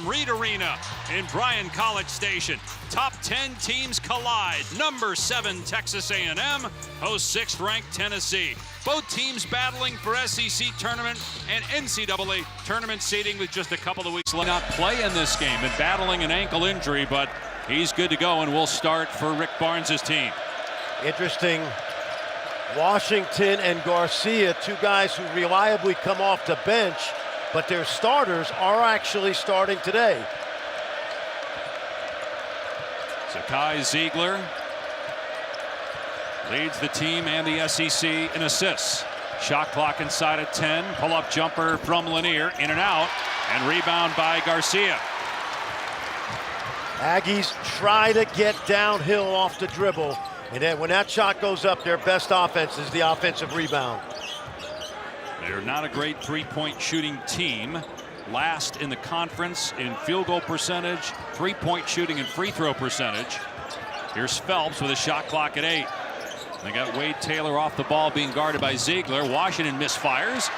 from Reed Arena in Bryan College Station. Top 10 teams collide. Number 7 Texas A&M hosts 6th-ranked Tennessee. Both teams battling for SEC tournament and NCAA tournament seeding with just a couple of weeks left. Not play in this game and battling an ankle injury, but he's good to go and will start for Rick Barnes' team. Interesting. Washington and Garcia, two guys who reliably come off the bench, but their starters are actually starting today. Zakai Zeigler leads the team and the SEC in assists. Shot clock inside at 10. Pull-up jumper from Lanier, in and out, and rebound by Garcia. Aggies try to get downhill off the dribble, and then when that shot goes up, their best offense is the offensive rebound. They're not a great three-point shooting team. Last in the conference in field goal percentage, three-point shooting and free throw percentage. Here's Phelps with a shot clock at 8. They got Wade Taylor off the ball being guarded by Zeigler. Washington misfires,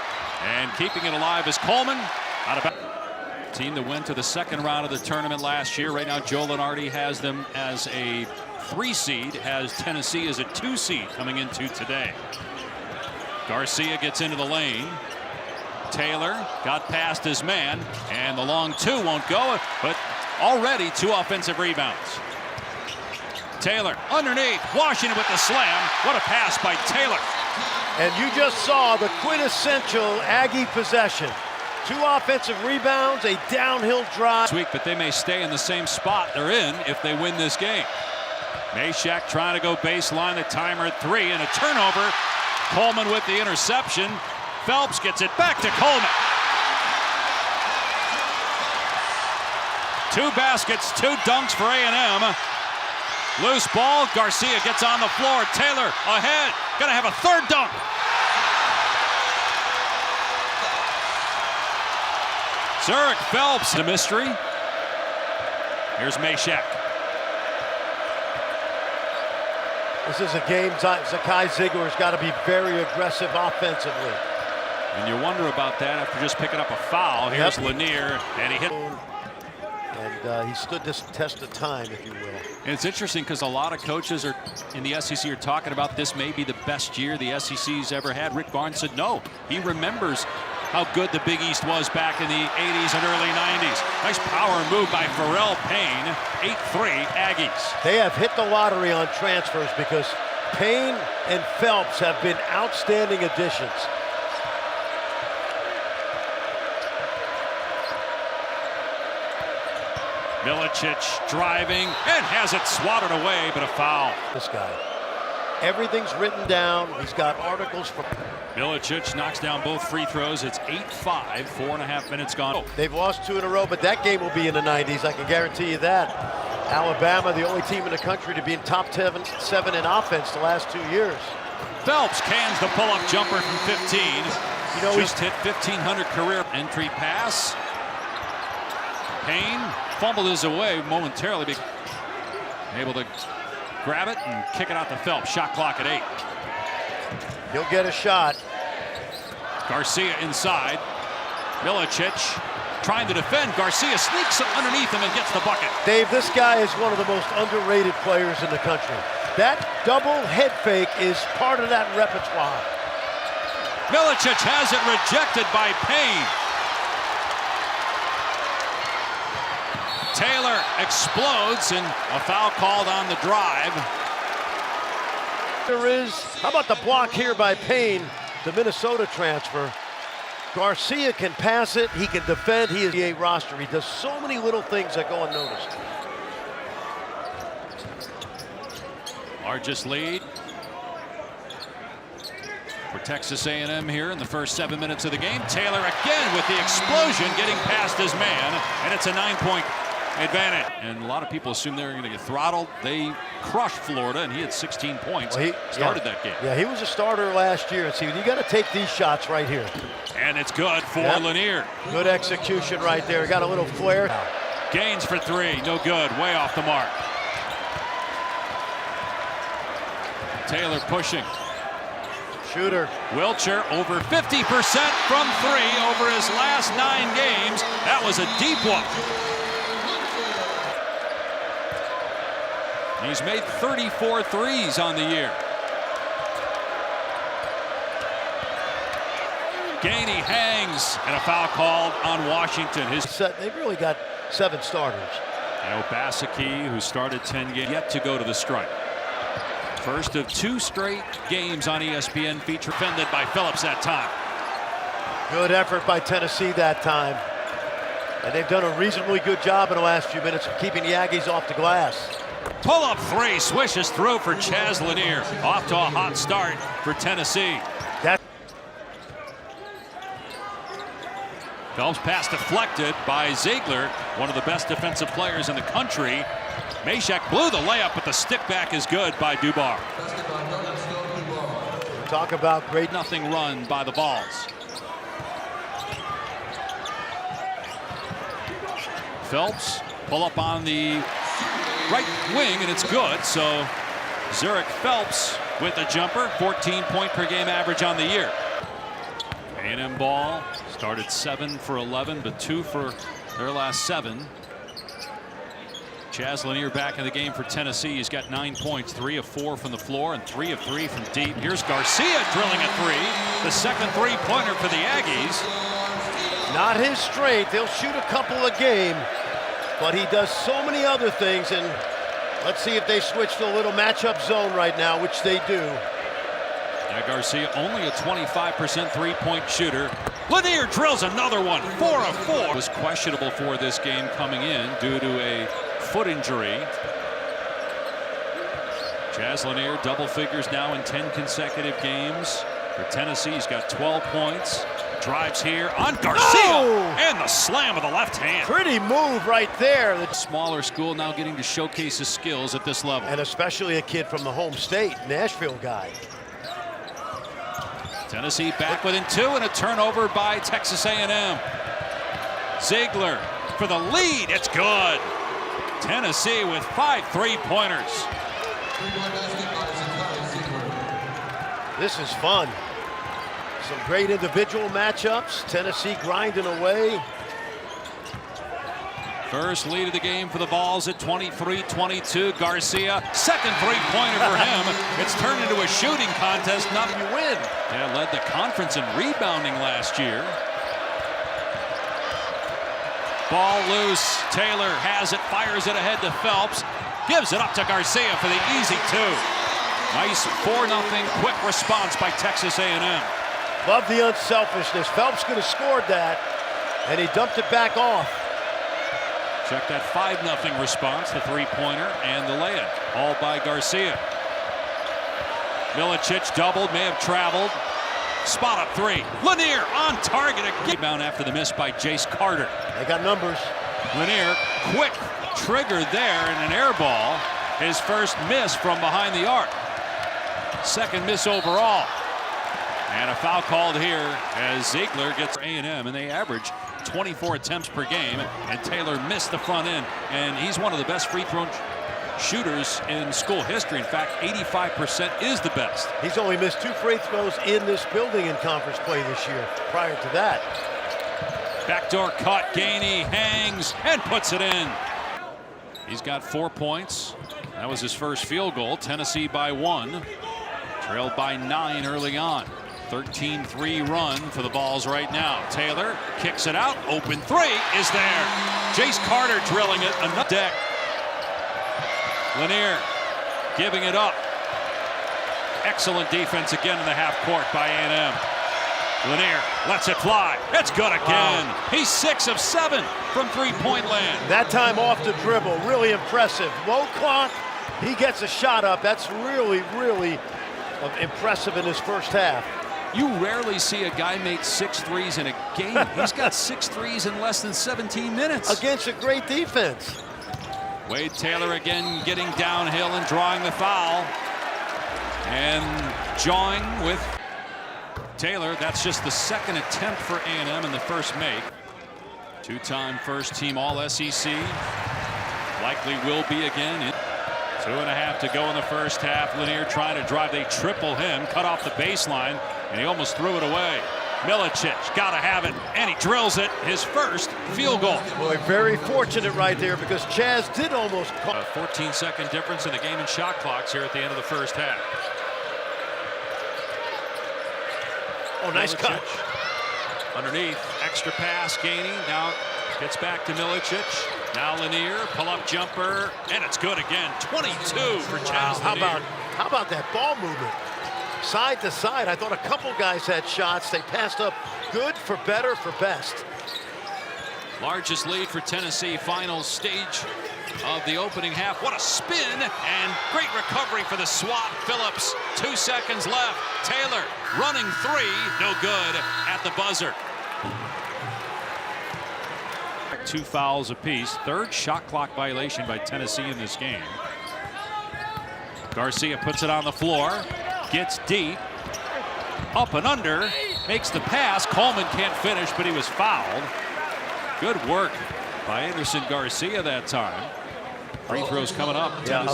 and keeping it alive is Coleman. Out of team that went to the second round of the tournament last year. Right now, Joe Lunardi has them as a 3 seed, has Tennessee as a 2 seed coming into today. Garcia gets into the lane. Taylor got past his man, and the long 2 won't go, but already 2 offensive rebounds. Taylor underneath, Washington with the slam. What a pass by Taylor. And you just saw the quintessential Aggie possession. 2 offensive rebounds, a downhill drive. This week, but they may stay in the same spot they're in if they win this game. Mashack trying to go baseline, the timer at 3, and a turnover. Coleman with the interception. Phelps gets it back to Coleman. 2 baskets, 2 dunks for A&M. Loose ball, Garcia gets on the floor. Taylor ahead, gonna have a 3rd dunk. Zurich Phelps, the mystery. Here's Mashack. This is a game Zakai Zeigler's got to be very aggressive offensively. And you wonder about that after just picking up a foul. Here's Lanier, and he hit. And he stood this test of time, if you will. And it's interesting because a lot of coaches are in the SEC are talking about this may be the best year the SEC's ever had. Rick Barnes said no. He remembers how good the Big East was back in the 80s and early 90s. Nice power move by Pharrell Payne. 8-3 Aggies. They have hit the lottery on transfers because Payne and Phelps have been outstanding additions. Milicic driving and has it swatted away, but a foul. This guy. Everything's written down. He's got articles from. Milicic knocks down both free throws. It's 8-5, 4.5 minutes gone. They've lost 2 in a row, but that game will be in the 90s. I can guarantee you that. Alabama, the only team in the country to be in top 7 in offense the last 2 years. Phelps cans the pull-up jumper from 15. You know, just hit 1,500 career. Entry pass. Payne fumbled his away momentarily. Able to grab it and kick it out to Phelps. Shot clock at 8. He'll get a shot. Garcia inside. Milicic trying to defend. Garcia sneaks underneath him and gets the bucket. Dave, this guy is one of the most underrated players in the country. That double head fake is part of that repertoire. Milicic has it rejected by Payne. Taylor explodes, and a foul called on the drive. There is, how about the block here by Payne, the Minnesota transfer. Garcia can pass it, he can defend, he is the NBA roster. He does so many little things that go unnoticed. Largest lead for Texas A&M here in the first 7 minutes of the game. Taylor again with the explosion, getting past his man, and it's a 9-point advantage. And a lot of people assume they're going to get throttled. They crushed Florida, and he had 16 points. Well, he started that game. Yeah, he was a starter last year. And see, you got to take these shots right here. And it's good for Lanier. Good execution right there. Got a little flair. Gaines for 3, no good, way off the mark. Taylor pushing. Shooter. Wilcher over 50% from 3 over his last 9 games. That was a deep one. He's made 34 threes on the year. Gainey hangs, and a foul called on Washington. They've really got 7 starters. And Obaseki, who started 10 games, yet to go to the strike. First of 2 straight games on ESPN feature defended by Phillips that time. Good effort by Tennessee that time. And they've done a reasonably good job in the last few minutes of keeping the Aggies off the glass. Pull-up 3, swishes through for Chaz Lanier. Off to a hot start for Tennessee. Phelps pass deflected by Ziegler, one of the best defensive players in the country. Mashack blew the layup, but the stick back is good by Dubar. Talk about great nothing run by the Vols. Phelps pull up on the right wing, and it's good. So Zurich Phelps with a jumper, 14-point per game average on the year. A&M ball started 7 for 11, but 2 for their last 7. Chaz Lanier back in the game for Tennessee. He's got 9 points, 3 of 4 from the floor and 3 of 3 from deep. Here's Garcia drilling a 3, the second 3-pointer for the Aggies. Not his strength. He'll shoot a couple a game, but he does so many other things. And let's see if they switch to a little matchup zone right now, which they do. Yeah, Garcia only a 25% 3-point shooter. Lanier drills another one, 4 of 4. Was questionable for this game coming in due to a foot injury. Chaz Lanier double figures now in 10 consecutive games for Tennessee. He's got 12 points. Drives here on Garcia, and the slam of the left hand. Pretty move right there. The smaller school now getting to showcase his skills at this level. And especially a kid from the home state, Nashville guy. Tennessee back within 2, and a turnover by Texas A&M. Ziegler for the lead. It's good. Tennessee with 5 3-pointers. This is fun. Some great individual matchups. Tennessee grinding away. First lead of the game for the Vols at 23-22. Garcia, second 3-pointer for him. It's turned into a shooting contest. Not you win. Yeah, led the conference in rebounding last year. Ball loose. Taylor has it, fires it ahead to Phelps. Gives it up to Garcia for the easy 2. Nice 4-0 quick response by Texas A&M. Love the unselfishness. Phelps could have scored that, and he dumped it back off. Check that 5-0 response, the 3-pointer and the layup, all by Garcia. Milicic doubled, may have traveled. Spot up 3. Lanier on target. A rebound after the miss by Jace Carter. They got numbers. Lanier, quick trigger there, and an air ball. His first miss from behind the arc. Second miss overall. And a foul called here as Ziegler gets A&M, and they average 24 attempts per game, and Taylor missed the front end, and he's one of the best free throw shooters in school history. In fact, 85% is the best. He's only missed 2 free throws in this building in conference play this year. Prior to that, backdoor cut. Gainey hangs and puts it in. He's got 4 points. That was his first field goal. Tennessee by 1, trailed by 9 early on. 13-3 run for the Vols right now. Taylor kicks it out. Open 3 is there. Jace Carter drilling it. Another deck. Lanier giving it up. Excellent defense again in the half court by A&M. Lanier lets it fly. It's good again. Wow. He's 6 of 7 from 3-point land. That time off the dribble. Really impressive. Low clock. He gets a shot up. That's really, really impressive in his first half. You rarely see a guy make 6 threes in a game. He's got 6 threes in less than 17 minutes. Against a great defense. Wade Taylor again getting downhill and drawing the foul. And jawing with Taylor. That's just the second attempt for A&M in the first make. 2-time first team All-SEC. Likely will be again. 2.5 to go in the first half. Lanier trying to drive. They triple him, cut off the baseline, and he almost threw it away. Milicic, gotta have it, and he drills it, his first field goal. Boy, very fortunate right there because Chaz did almost call. A 14-second difference in the game and shot clocks here at the end of the first half. Oh, nice Milicic. cut. Underneath, extra pass, gaining, now gets back to Milicic. Now Lanier, pull-up jumper, and it's good again. 22 for Chaz Lanier. How about that ball movement? Side to side, I thought a couple guys had shots. They passed up good for better for best. Largest lead for Tennessee, final stage of the opening half. What a spin, and great recovery for the SWAT. Phillips, 2 seconds left. Taylor running three, no good at the buzzer. 2 fouls apiece. Third shot clock violation by Tennessee in this game. Garcia puts it on the floor, gets deep, up and under, makes the pass. Coleman can't finish, but he was fouled. Good work by Anderson Garcia that time. Free throws coming up. Yeah,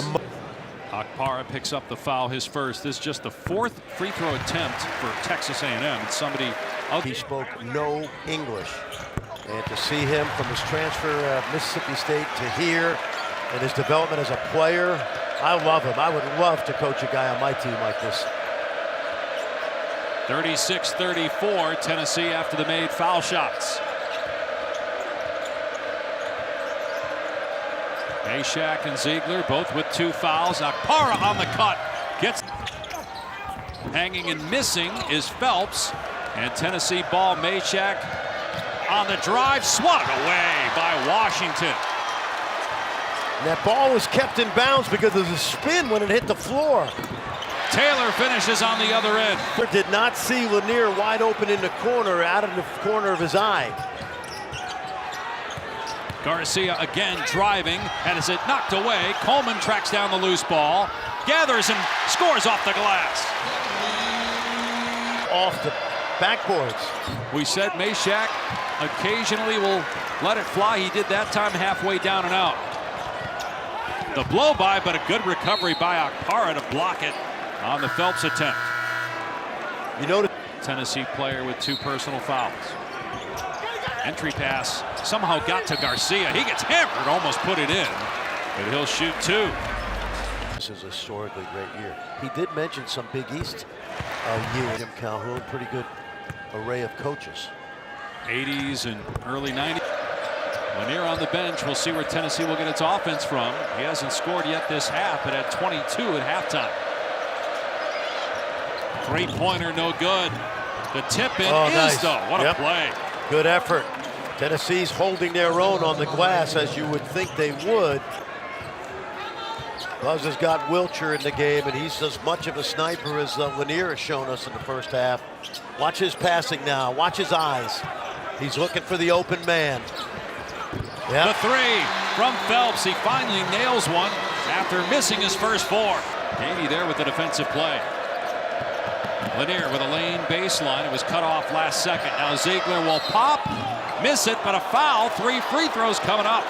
Okpara picks up the foul, his first. This is just the 4th free throw attempt for Texas A&M. It's somebody else. He spoke no English. And to see him from his transfer of Mississippi State to here and his development as a player, I love him. I would love to coach a guy on my team like this. 36-34, Tennessee after the made foul shots. Meshack and Ziegler both with 2 fouls. Okpara on the cut. Gets hanging and missing is Phelps. And Tennessee ball. Meshack on the drive, swatted away by Washington. And that ball was kept in bounds because of the spin when it hit the floor. Taylor finishes on the other end. Did not see Lanier wide open in the corner, out of the corner of his eye. Garcia again driving, and as it knocked away, Coleman tracks down the loose ball, gathers and scores off the glass. Off the backboards. We said Meshack occasionally will let it fly. He did that time halfway down and out. The blow by, but a good recovery by Okpara to block it on the Phelps attempt. You know, Tennessee player with 2 personal fouls. Entry pass somehow got to Garcia. He gets hammered, almost put it in, but he'll shoot 2. this is a historically great year. He did mention some Big East year. Jim Calhoun, pretty good array of coaches. 80s and early 90s. Lanier on the bench. We'll see where Tennessee will get its offense from. He hasn't scored yet this half, but at 22 at halftime. 3-pointer, no good. The tip-in is, nice. though. What a play. Good effort. Tennessee's holding their own on the glass, as you would think they would. Buzz has got Wilcher in the game, and he's as much of a sniper as Lanier has shown us in the first half. Watch his passing now. Watch his eyes. He's looking for the open man. Yep. The 3 from Phelps. He finally nails one after missing his first 4. Haney there with the defensive play. Lanier with a lane baseline. It was cut off last second. Now Ziegler will pop, miss it, but a foul. 3 free throws coming up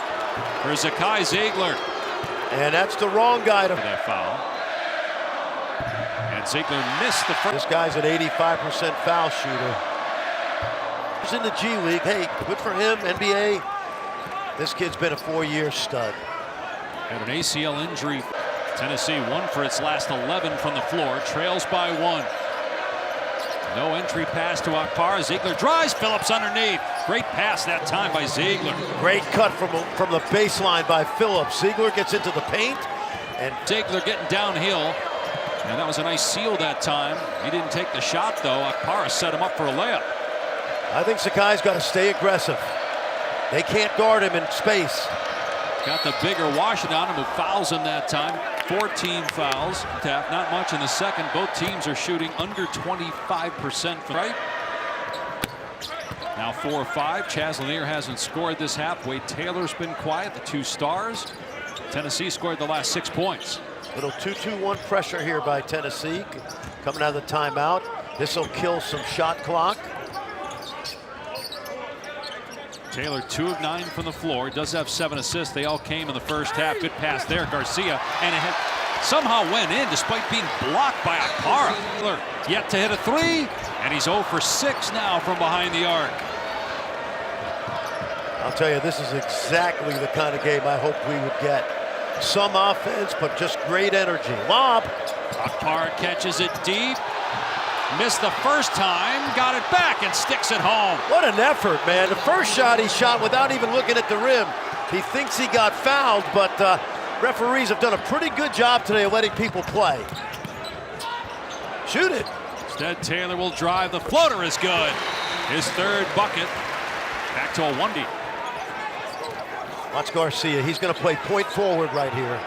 for Zakai Ziegler. And that's the wrong guy to that foul. And Ziegler missed the first. This guy's an 85% foul shooter. He's in the G League. Hey, good for him, NBA. This kid's been a 4-year stud. Had an ACL injury. Tennessee 1 for its last 11 from the floor. Trails by 1. No entry pass to Okpara. Ziegler drives. Phillips underneath. Great pass that time by Ziegler. Great cut from the baseline by Phillips. Ziegler gets into the paint. And Ziegler getting downhill. And that was a nice seal that time. He didn't take the shot, though. Okpara set him up for a layup. I think Sakai's got to stay aggressive. They can't guard him in space. Got the bigger Washington on him, who fouls him that time. 14 fouls. Not much in the second. Both teams are shooting under 25% from right. Now 4-5. Chaz Lanier hasn't scored this half. Wade Taylor's been quiet. The 2 stars. Tennessee scored the last 6 points. Little 2-2-1 pressure here by Tennessee. Coming out of the timeout. This will kill some shot clock. Taylor 2 of 9 from the floor. Does have 7 assists. They all came in the first half. Good pass there. Garcia, and it somehow went in despite being blocked by Akpara. Yet to hit a three, and he's 0 for 6 now from behind the arc. I'll tell you, this is exactly the kind of game I hoped we would get. Some offense, but just great energy. Lob. Akpara catches it deep. Missed the first time, got it back and sticks it home. What an effort, man. The first shot he shot without even looking at the rim. He thinks he got fouled, but referees have done a pretty good job today of letting people play. Shoot it. Instead, Taylor will drive. The floater is good. His third bucket. Back to a 1D. Watch Garcia. He's going to play point forward right here.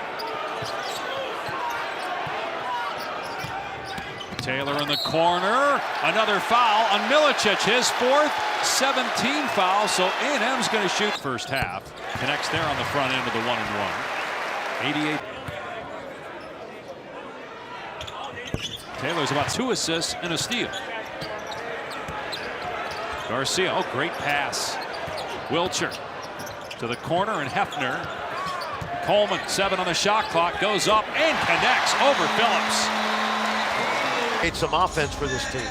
Taylor in the corner. Another foul on Milicic. His fourth, 17 fouls. So A&M's going to shoot first half. Connects there on the front end of the 1-and-1. 88. Taylor's about 2 assists and a steal. Garcia, oh, great pass. Wilcher to the corner, and Hefner. Coleman, 7 on the shot clock, goes up and connects over Phillips. Made some offense for this team.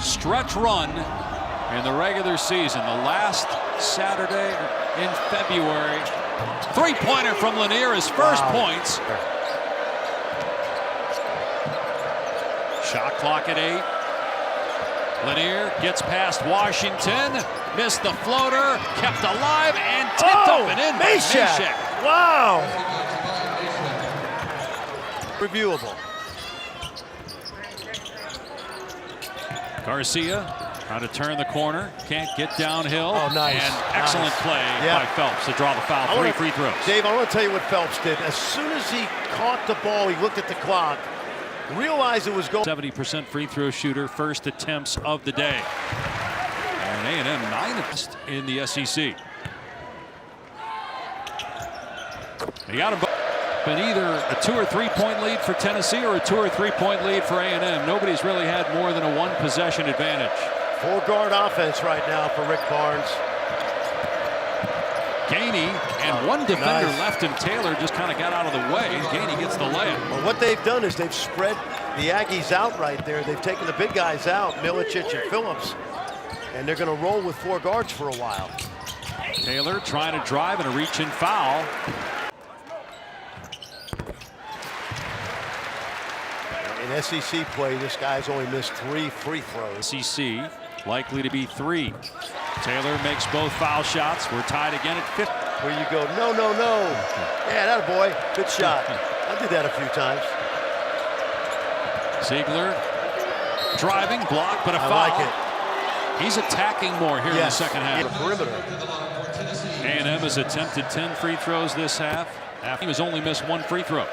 Stretch run in the regular season, the last Saturday in February. Three-pointer from Lanier, his first points. Shot clock at 8. Lanier gets past Washington, missed the floater, kept alive, and tipped up and in by Meshack. Wow. Reviewable. Garcia trying to turn the corner, can't get downhill. Oh, nice. And excellent play by Phelps to draw the foul. 3 free throws. Dave, I want to tell you what Phelps did. As soon as he caught the ball, he looked at the clock, realized it was going. 70% free throw shooter, first attempts of the day. And A&M 9th in the SEC. They got him. Been either a 2 or 3 point lead for Tennessee or a 2 or 3 point lead for A&M. Nobody's really had more than a 1 possession advantage. 4-guard offense right now for Rick Barnes. Gainey and one defender left, and Taylor just kind of got out of the way. Gainey gets the layup. Well, what they've done is they've spread the Aggies out right there. They've taken the big guys out, Milicic and Phillips, and they're going to roll with 4 guards for a while. Taylor trying to drive and a reach-in foul. In SEC play, this guy's only missed 3 free throws. SEC likely to be 3. Taylor makes both foul shots. We're tied again at 50. Where you go, no, no, no. Yeah, that boy, good shot. I did that a few times. Ziegler driving, block, but a foul. I like it. He's attacking more here in the second half. The perimeter. A&M has attempted 10 free throws this half. He has only missed 1 free throw.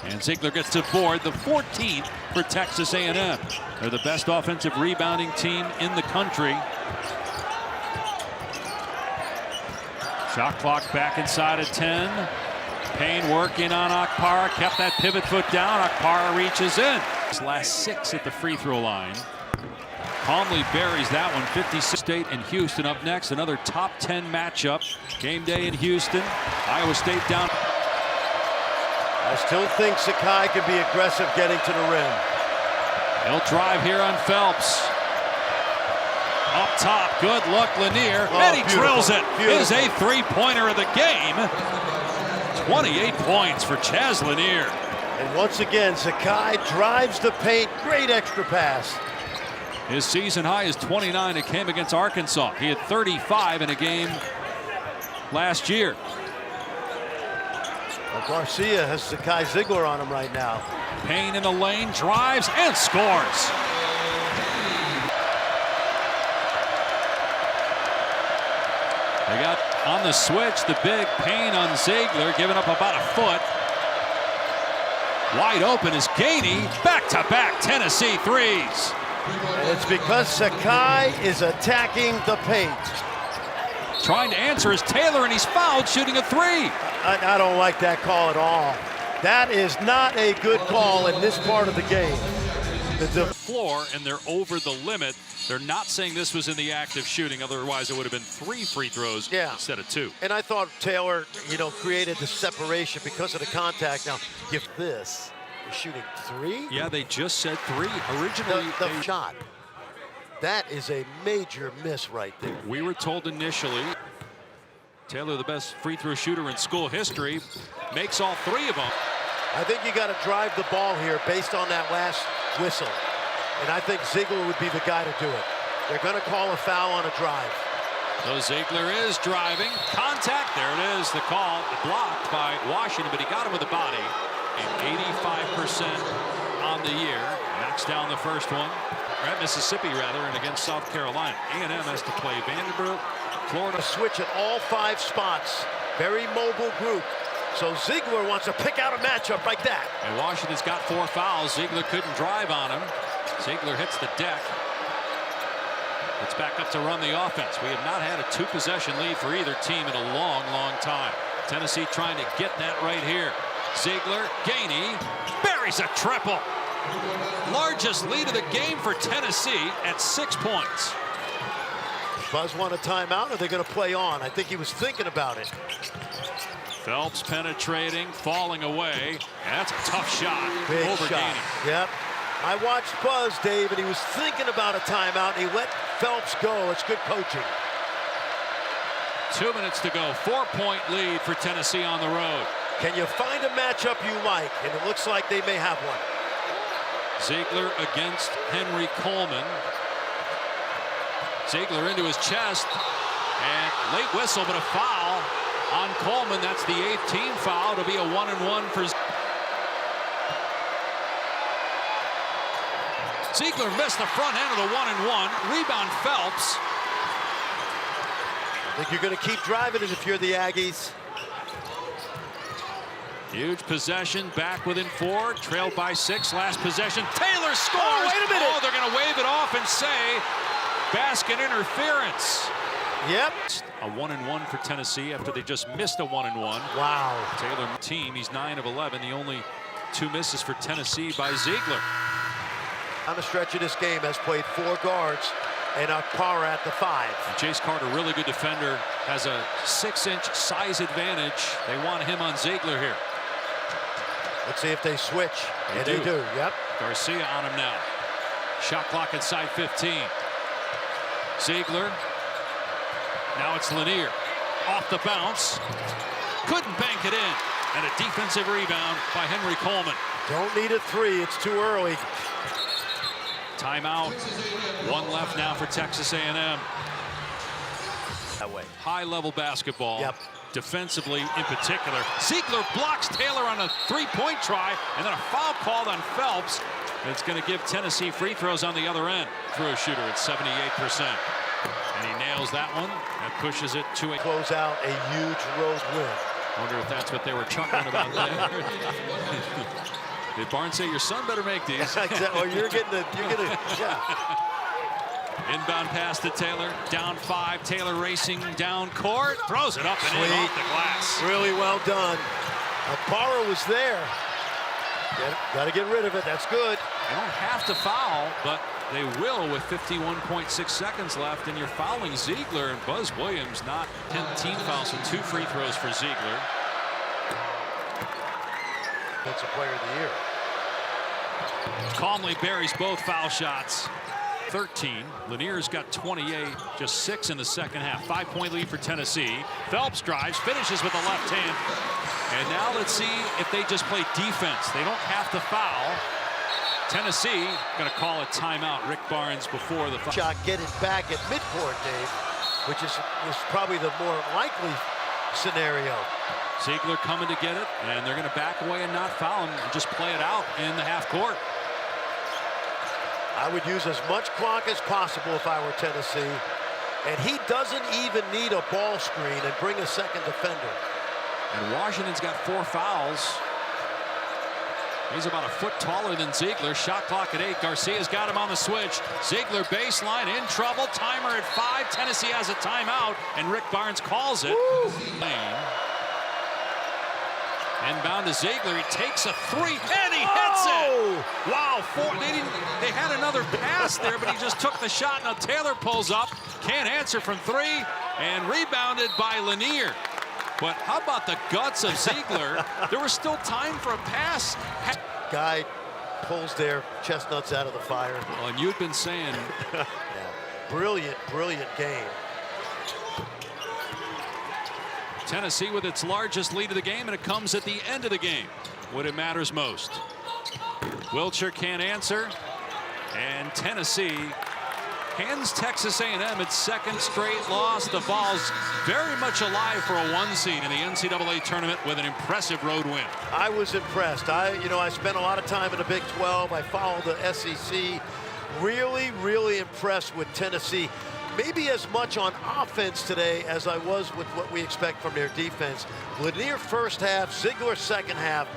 And Ziegler gets to board, the 14th for Texas A&M. They're the best offensive rebounding team in the country. Shot clock back inside of 10. Payne working on Akpara, kept that pivot foot down. Akpara reaches in. His last 6 at the free throw line. Calmly buries that one. 56 State and Houston up next. Another top 10 matchup. Game day in Houston. Iowa State down. I still think Sakai could be aggressive getting to the rim. He'll drive here on Phelps. Up top, good look, Lanier, and he drills it. His 8th three-pointer of the game. 28 points for Chaz Lanier. And once again, Sakai drives the paint. Great extra pass. His season high is 29. It came against Arkansas. He had 35 in a game last year. Well, Garcia has Sakai Ziegler on him right now. Payne in the lane, drives and scores. They got on the switch the big Payne on Ziegler, giving up about a foot. Wide open is Gainey. Back-to-back Tennessee threes. And it's because Sakai is attacking the paint. Trying to answer is Taylor, and he's fouled shooting a 3. I don't like that call at all. That is not a good call in this part of the game. The floor, and they're over the limit. They're not saying this was in the act of shooting. Otherwise, it would have been 3 free throws instead of 2. And I thought Taylor, created the separation because of the contact. Now, if this is shooting 3. Yeah, they just said 3. Originally, the shot. That is a major miss right there. We were told initially, Taylor, the best free throw shooter in school history, makes all 3 of them. I think you got to drive the ball here based on that last whistle. And I think Ziegler would be the guy to do it. They're going to call a foul on a drive. So Ziegler is driving. Contact. There it is. The call blocked by Washington, but he got him with the body. And 85% on the year. Knocks down the first one. Or at Mississippi, rather, and against South Carolina. A&M has to play Vanderbilt, Florida. Switch at all 5 spots. Very mobile group. So Ziegler wants to pick out a matchup like that. And Washington's got 4 fouls. Ziegler couldn't drive on him. Ziegler hits the deck. It's back up to run the offense. We have not had a 2-possession lead for either team in a long, long time. Tennessee trying to get that right here. Ziegler, Gainey, buries a triple. Largest lead of the game for Tennessee at 6 points. Buzz want a timeout, or they're going to play on? I think he was thinking about it. Phelps penetrating, falling away. And that's a tough shot. Big over shot. Gainey. Yep. I watched Buzz, Dave, and he was thinking about a timeout, and he let Phelps go. It's good coaching. 2 minutes to go. 4-point lead for Tennessee on the road. Can you find a matchup you like? And it looks like they may have one. Ziegler against Henry Coleman. Ziegler into his chest. And late whistle, but a foul on Coleman. That's the 8th team foul. It'll be a 1-and-1 for Ziegler. Missed the front end of the 1-and-1. Rebound Phelps. I think you're going to keep driving it if you're the Aggies. Huge possession, back within 4, trailed by 6, last possession. Taylor scores! Oh, wait a minute! Oh, they're going to wave it off and say basket interference. Yep. A 1-and-1 for Tennessee after they just missed a 1-and-1. Wow. Taylor team, he's 9 of 11. The only 2 misses for Tennessee by Ziegler. On the stretch of this game has played 4 guards and Akpara at the 5. And Chase Carter, really good defender, has a 6-inch size advantage. They want him on Ziegler here. Let's see if they switch. They do. Yep. Garcia on him now. Shot clock inside 15. Ziegler. Now it's Lanier. Off the bounce. Couldn't bank it in. And a defensive rebound by Henry Coleman. Don't need a 3. It's too early. Timeout. 1 left now for Texas A&M. That way. High-level basketball. Yep. Defensively in particular. Ziegler blocks Taylor on a 3-point try, and then a foul called on Phelps. It's going to give Tennessee free throws on the other end. Throw shooter at 78%. And he nails that one. That pushes it to a close out a huge road win. Wonder if that's what they were chuckling about there. Did Barnes say your son better make these? Oh, you're gonna yeah. Inbound pass to Taylor, down 5. Taylor racing down court, throws it up and in off the glass. Really well done. Akpara was there. Got to get rid of it. That's good. They don't have to foul, but they will with 51.6 seconds left, and you're fouling Ziegler. And Buzz Williams, not 10th team foul, so 2 free throws for Ziegler. That's a player of the year. Calmly buries both foul shots. 13. Lanier's got 28, just 6 in the second half. 5-point lead for Tennessee. Phelps drives, finishes with the left hand. And now let's see if they just play defense. They don't have to foul. Tennessee going to call a timeout. Rick Barnes before the foul. Shot, get it back at midcourt, Dave, which is probably the more likely scenario. Ziegler coming to get it, and they're going to back away and not foul him and just play it out in the half court. I would use as much clock as possible if I were Tennessee. And he doesn't even need a ball screen and bring a second defender. And Washington's got 4 fouls. He's about a foot taller than Ziegler. Shot clock at 8. Garcia's got him on the switch. Ziegler baseline in trouble. Timer at 5. Tennessee has a timeout, and Rick Barnes calls it. Inbound to Ziegler. He takes a three and he hits it. Wow. They had another pass there, but he just took the shot. Now Taylor pulls up. Can't answer from three. And rebounded by Lanier. But how about the guts of Ziegler? There was still time for a pass. Guy pulls their chestnuts out of the fire. Well, and you've been saying. Yeah. Brilliant, brilliant game. Tennessee with its largest lead of the game, and it comes at the end of the game when it matters most. Wilcher can't answer, and Tennessee hands Texas A&M its second straight loss. The Vols very much alive for a 1 seed in the NCAA tournament with an impressive road win. I was impressed. I spent a lot of time in the Big 12. I followed the SEC. Really impressed with Tennessee. Maybe as much on offense today as I was with what we expect from their defense. Lanier first half, Ziegler second half.